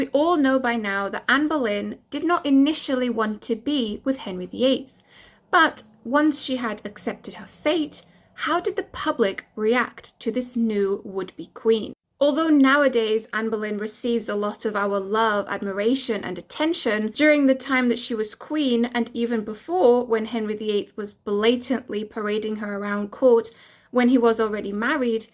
We all know by now that Anne Boleyn did not initially want to be with Henry VIII, but once she had accepted her fate, how did the public react to this new would-be queen? Although nowadays Anne Boleyn receives a lot of our love, admiration and attention, during the time that she was queen and even before, when Henry VIII was blatantly parading her around court when he was already married,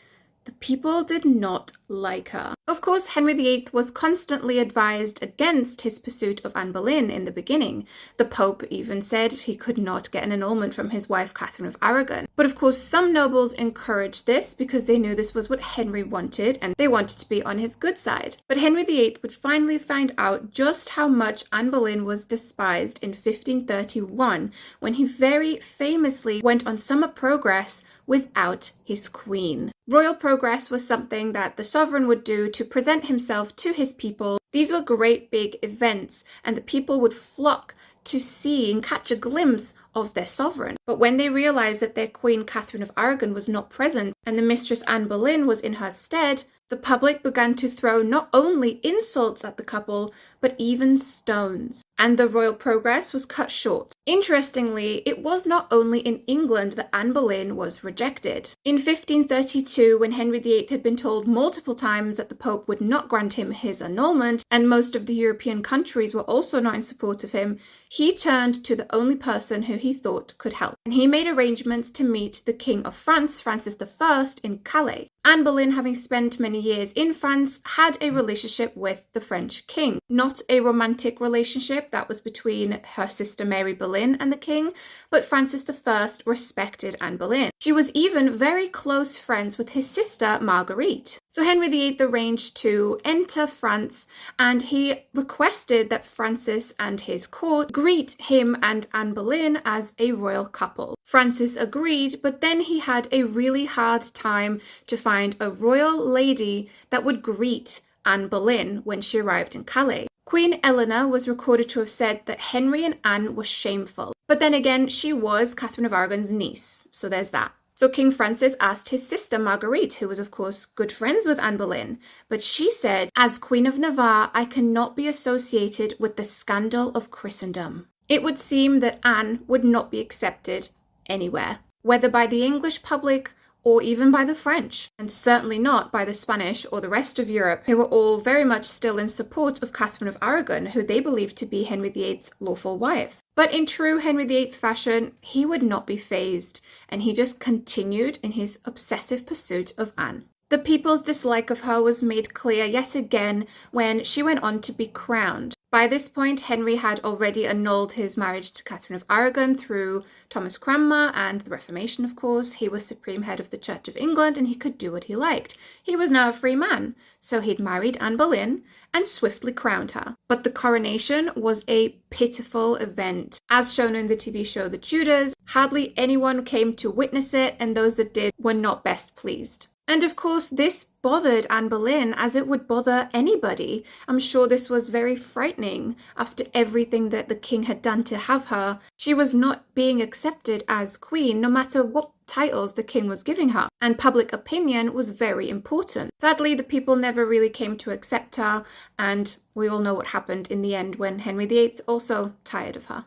the people did not like her. Of course, Henry VIII was constantly advised against his pursuit of Anne Boleyn in the beginning. The Pope even said he could not get an annulment from his wife Catherine of Aragon. But of course, some nobles encouraged this because they knew this was what Henry wanted and they wanted to be on his good side. But Henry VIII would finally find out just how much Anne Boleyn was despised in 1531 when he very famously went on summer progress without his queen. Royal progress was something that the sovereign would do to present himself to his people. These were great big events and the people would flock to see and catch a glimpse of their sovereign. But when they realized that their queen Catherine of Aragon was not present and the mistress Anne Boleyn was in her stead, the public began to throw not only insults at the couple, but even stones. And the royal progress was cut short. Interestingly, it was not only in England that Anne Boleyn was rejected. In 1532, when Henry VIII had been told multiple times that the Pope would not grant him his annulment, and most of the European countries were also not in support of him, he turned to the only person who he thought could help. And he made arrangements to meet the King of France, Francis I, in Calais. Anne Boleyn, having spent many years in France, had a relationship with the French king. Not a romantic relationship that was between her sister Mary Boleyn and the king, but Francis I respected Anne Boleyn. She was even very close friends with his sister Marguerite. So Henry VIII arranged to enter France and he requested that Francis and his court greet him and Anne Boleyn as a royal couple. Francis agreed, but then he had a really hard time to find a royal lady that would greet Anne Boleyn when she arrived in Calais. Queen Eleanor was recorded to have said that Henry and Anne were shameful. But then again, she was Catherine of Aragon's niece, so there's that. So King Francis asked his sister Marguerite, who was of course good friends with Anne Boleyn, but she said, "As Queen of Navarre, I cannot be associated with the scandal of Christendom." It would seem that Anne would not be accepted anywhere, whether by the English public or even by the French, and certainly not by the Spanish or the rest of Europe, who were all very much still in support of Catherine of Aragon, who they believed to be Henry VIII's lawful wife. But in true Henry VIII fashion, he would not be fazed, and he just continued in his obsessive pursuit of Anne. The people's dislike of her was made clear yet again when she went on to be crowned. By this point, Henry had already annulled his marriage to Catherine of Aragon through Thomas Cranmer and the Reformation, of course. He was supreme head of the Church of England and he could do what he liked. He was now a free man, so he'd married Anne Boleyn and swiftly crowned her. But the coronation was a pitiful event. As shown in the TV show The Tudors, hardly anyone came to witness it, and those that did were not best pleased. And of course, this bothered Anne Boleyn as it would bother anybody. I'm sure this was very frightening after everything that the king had done to have her. She was not being accepted as queen, no matter what titles the king was giving her. And public opinion was very important. Sadly, the people never really came to accept her, and we all know what happened in the end when Henry VIII also tired of her.